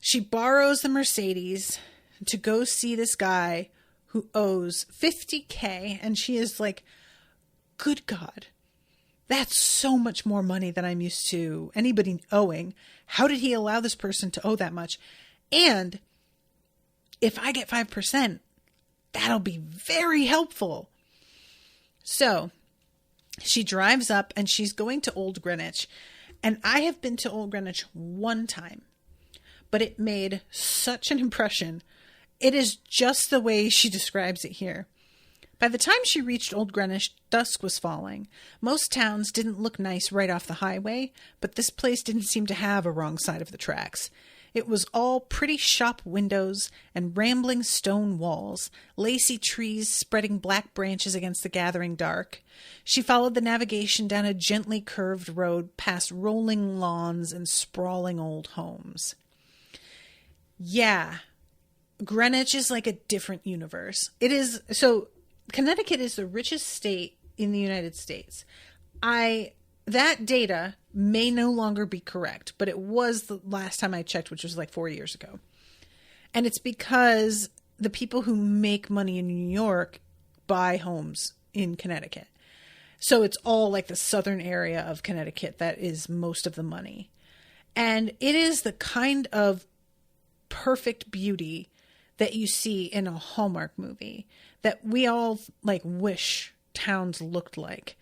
she borrows the Mercedes to go see this guy who owes $50,000. And she is like, good God, that's so much more money than I'm used to anybody owing. How did he allow this person to owe that much? And if I get 5%, that'll be very helpful. So she drives up and she's going to Old Greenwich. And I have been to Old Greenwich one time, but it made such an impression. It is just the way she describes it here. By the time she reached Old Greenwich, dusk was falling. Most towns didn't look nice right off the highway, but this place didn't seem to have a wrong side of the tracks. It was all pretty shop windows and rambling stone walls, lacy trees spreading black branches against the gathering dark. She followed the navigation down a gently curved road past rolling lawns and sprawling old homes. Yeah, Greenwich is like a different universe. It is. So Connecticut is the richest state in the United States. That data may no longer be correct, but it was the last time I checked, which was like 4 years ago. And it's because the people who make money in New York buy homes in Connecticut. So it's all like the southern area of Connecticut that is most of the money. And it is the kind of perfect beauty that you see in a Hallmark movie that we all like wish towns looked like.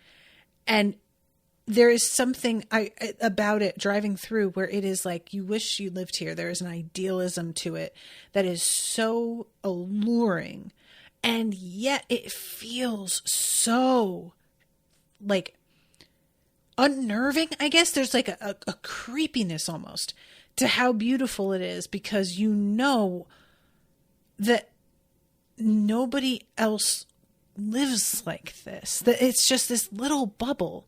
And there is something about it driving through where it is like you wish you lived here. There is an idealism to it that is so alluring, and yet it feels so like unnerving. I guess there's like a creepiness almost to how beautiful it is, because you know that nobody else lives like this, that it's just this little bubble.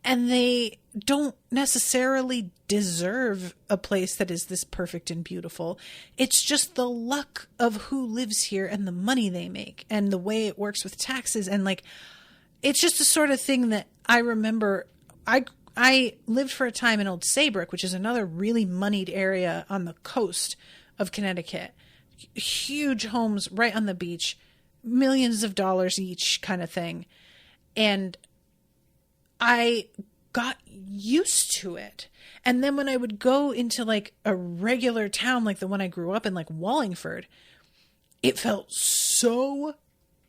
And they don't necessarily deserve a place that is this perfect and beautiful. It's just the luck of who lives here and the money they make and the way it works with taxes. And like, it's just the sort of thing that I remember. I lived for a time in Old Saybrook, which is another really moneyed area on the coast of Connecticut. Huge homes right on the beach, millions of dollars each kind of thing. And I got used to it. And then when I would go into like a regular town, like the one I grew up in, like Wallingford, it felt so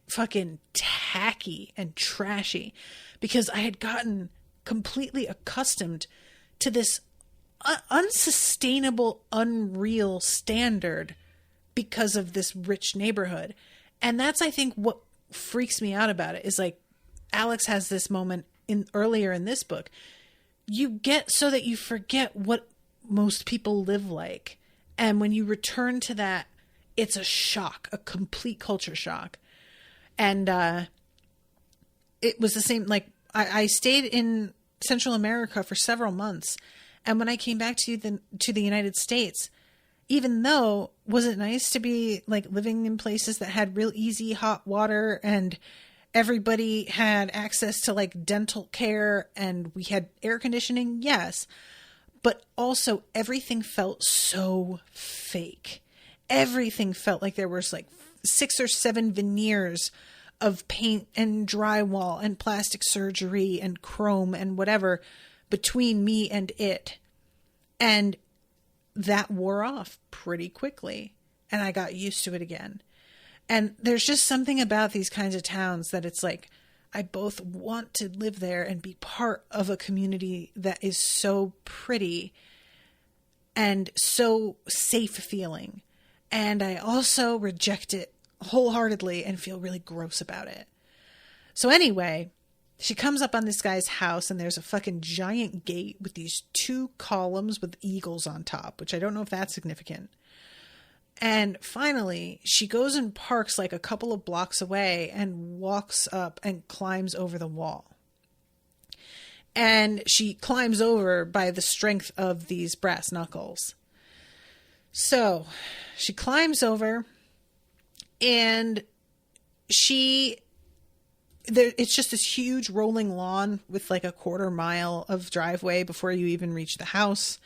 fucking tacky and trashy because I had gotten completely accustomed to this unsustainable, unreal standard because of this rich neighborhood. And that's, I think, what freaks me out about it is like Alex has this moment earlier in this book. You get so that you forget what most people live like. And when you return to that, it's a shock, a complete culture shock. And it was the same, like I stayed in Central America for several months. And when I came back to the United States, even though was it nice to be like living in places that had real easy hot water and everybody had access to like dental care and we had air conditioning? Yes. But also everything felt so fake. Everything felt like there was like 6 or 7 veneers of paint and drywall and plastic surgery and chrome and whatever between me and it. And that wore off pretty quickly. And I got used to it again. And there's just something about these kinds of towns that it's like, I both want to live there and be part of a community that is so pretty and so safe feeling. And I also reject it wholeheartedly and feel really gross about it. So anyway, she comes up on this guy's house and there's a fucking giant gate with these 2 columns with eagles on top, which I don't know if that's significant. And finally, she goes and parks like a couple of blocks away and walks up and climbs over the wall. And she climbs over by the strength of these brass knuckles. So she climbs over and it's just this huge rolling lawn with like a 1/4 mile of driveway before you even reach the house.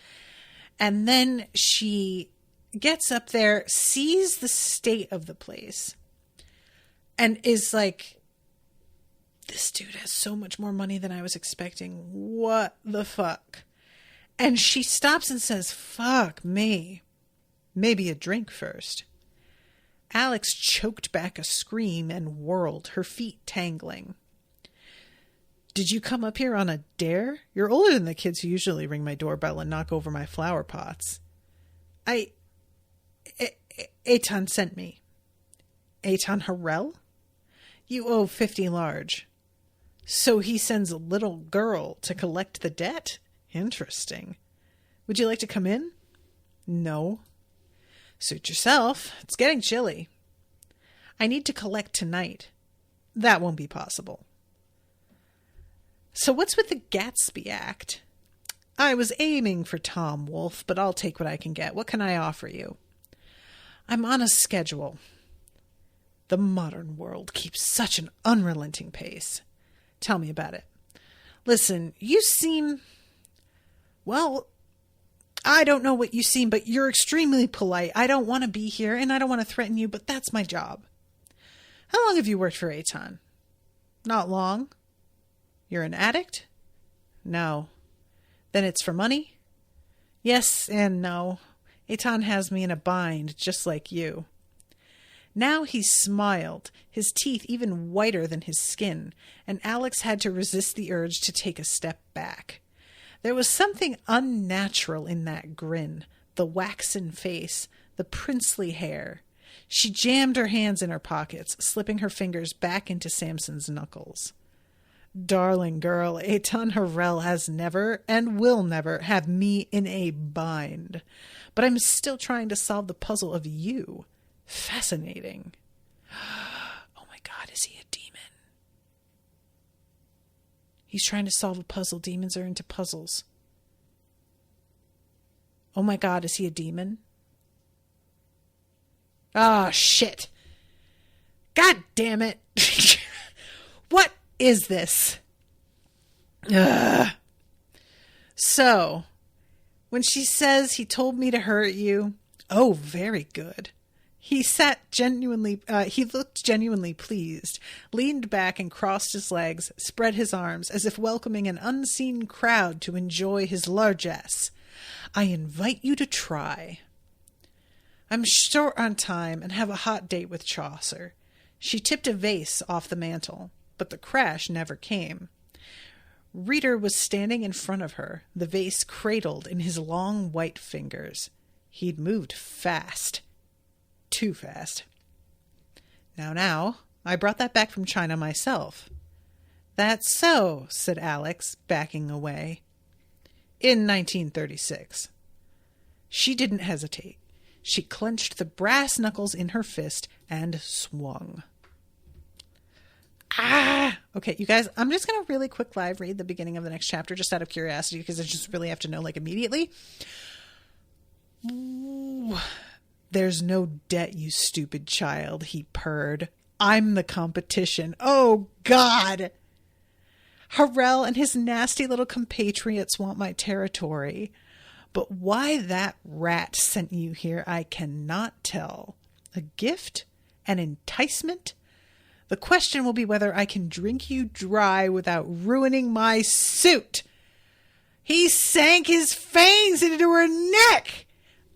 And then she gets up there, sees the state of the place, and is like, this dude has so much more money than I was expecting. What the fuck? And she stops and says, fuck me. Maybe a drink first. Alex choked back a scream and whirled, her feet tangling. Did you come up here on a dare? You're older than the kids who usually ring my doorbell and knock over my flower pots. Eitan sent me. Eitan Harrell? You owe 50 large. So he sends a little girl to collect the debt? Interesting. Would you like to come in? No. Suit yourself. It's getting chilly. I need to collect tonight. That won't be possible. So what's with the Gatsby Act? I was aiming for Tom Wolfe, but I'll take what I can get. What can I offer you? I'm on a schedule. The modern world keeps such an unrelenting pace. Tell me about it. Listen, you seem... Well, I don't know what you seem, but you're extremely polite. I don't want to be here, and I don't want to threaten you, but that's my job. How long have you worked for Aton? Not long. You're an addict? No. Then it's for money? Yes and no. Aton has me in a bind, just like you. Now he smiled, his teeth even whiter than his skin, and Alex had to resist the urge to take a step back. There was something unnatural in that grin, the waxen face, the princely hair. She jammed her hands in her pockets, slipping her fingers back into Samson's knuckles. Darling girl, Aton Harrell has never and will never have me in a bind. But I'm still trying to solve the puzzle of you. Fascinating. Oh my God, is he a demon? He's trying to solve a puzzle. Demons are into puzzles. Oh my God, is he a demon? Ah, shit. God damn it. What is this? Ugh. So, when she says he told me to hurt you, oh, very good. He looked genuinely pleased, leaned back and crossed his legs, spread his arms, as if welcoming an unseen crowd to enjoy his largesse. I invite you to try. I'm short on time and have a hot date with Chaucer. She tipped a vase off the mantel, but the crash never came. Reader was standing in front of her, the vase cradled in his long white fingers. He'd moved fast. Too fast. Now, I brought that back from China myself. That's so, said Alex, backing away. In 1936. She didn't hesitate. She clenched the brass knuckles in her fist and swung. Okay, you guys, I'm just going to really quick live read the beginning of the next chapter just out of curiosity because I just really have to know, immediately. Ooh. There's no debt, you stupid child, he purred. I'm the competition. Oh, God! Harrell and his nasty little compatriots want my territory. But why that rat sent you here, I cannot tell. A gift? An enticement? The question will be whether I can drink you dry without ruining my suit. He sank his fangs into her neck.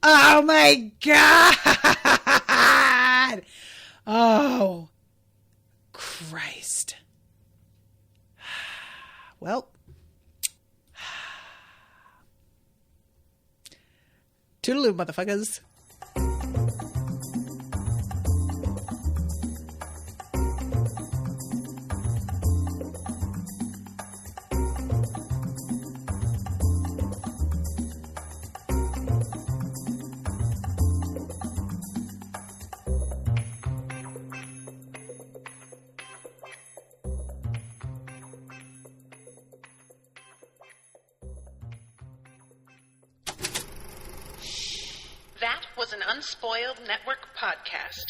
Oh, my God! Oh, Christ. Well, toodaloo, motherfuckers. That was an Unspoiled Network podcast.